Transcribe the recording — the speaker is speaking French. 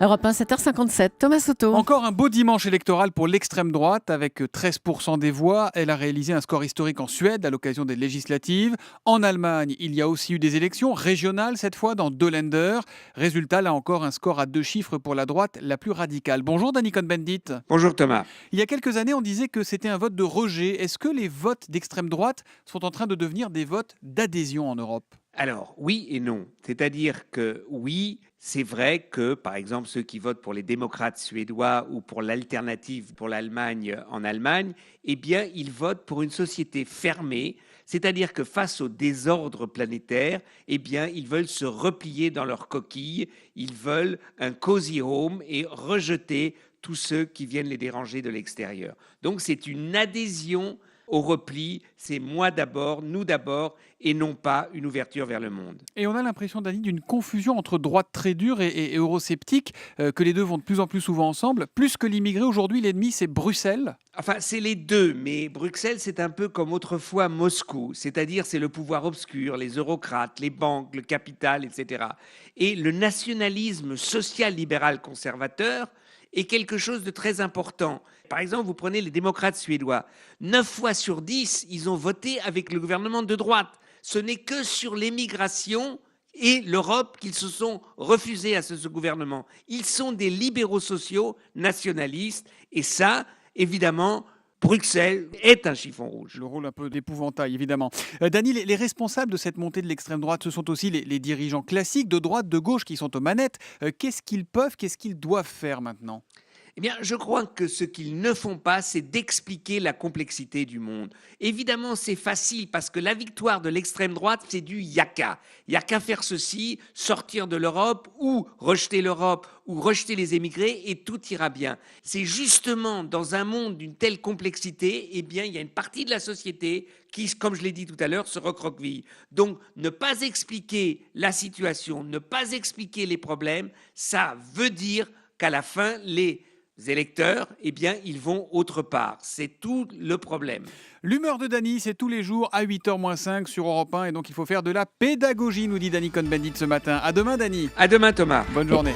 Europe 1, 7h57, Thomas Soto. Encore un beau dimanche électoral pour l'extrême droite avec 13% des voix. Elle a réalisé un score historique en Suède à l'occasion des législatives. En Allemagne, il y a aussi eu des élections régionales, cette fois dans 2 Länder. Résultat, là encore, un score à 2 chiffres pour la droite la plus radicale. Bonjour Danny Cohn-Bendit. Bonjour Thomas. Il y a quelques années, on disait que c'était un vote de rejet. Est-ce que les votes d'extrême droite sont en train de devenir des votes d'adhésion en Europe ? Alors, oui et non. C'est-à-dire que oui, c'est vrai que, par exemple, ceux qui votent pour les démocrates suédois ou pour l'alternative pour l'Allemagne en Allemagne, eh bien, ils votent pour une société fermée. C'est-à-dire que face au désordre planétaire, eh bien, ils veulent se replier dans leur coquille. Ils veulent un cozy home et rejeter tous ceux qui viennent les déranger de l'extérieur. Donc, c'est une adhésion au repli, c'est moi d'abord, nous d'abord, et non pas une ouverture vers le monde. Et on a l'impression, Dany, d'une confusion entre droite très dure et eurosceptique, que les deux vont de plus en plus souvent ensemble. Plus que l'immigré, aujourd'hui, l'ennemi, c'est Bruxelles. Enfin, c'est les deux, mais Bruxelles, c'est un peu comme autrefois Moscou, c'est-à-dire c'est le pouvoir obscur, les eurocrates, les banques, le capital, etc. Et le nationalisme social-libéral conservateur est quelque chose de très important. Par exemple, vous prenez les démocrates suédois. 9 fois sur 10, ils ont voté avec le gouvernement de droite. Ce n'est que sur l'émigration et l'Europe qu'ils se sont refusés à ce gouvernement. Ils sont des libéraux sociaux nationalistes. Et ça, évidemment, Bruxelles est un chiffon rouge. Le rôle un peu d'épouvantail, évidemment. Dany, les responsables de cette montée de l'extrême droite, ce sont aussi les dirigeants classiques de droite, de gauche qui sont aux manettes. Qu'est-ce qu'ils peuvent, qu'est-ce qu'ils doivent faire maintenant ? Eh bien, je crois que ce qu'ils ne font pas, c'est d'expliquer la complexité du monde. Évidemment, c'est facile parce que la victoire de l'extrême droite, c'est du yaka. Il n'y a qu'à faire ceci, sortir de l'Europe ou rejeter les émigrés et tout ira bien. C'est justement dans un monde d'une telle complexité, eh bien, il y a une partie de la société qui, comme je l'ai dit tout à l'heure, se recroqueville. Donc, ne pas expliquer la situation, ne pas expliquer les problèmes, ça veut dire qu'à la fin, les électeurs, eh bien, ils vont autre part. C'est tout le problème. L'humeur de Dany, c'est tous les jours à 8h-5 sur Europe 1. Et donc, il faut faire de la pédagogie, nous dit Danny Cohn-Bendit ce matin. À demain, Dany. À demain, Thomas. Bonne journée.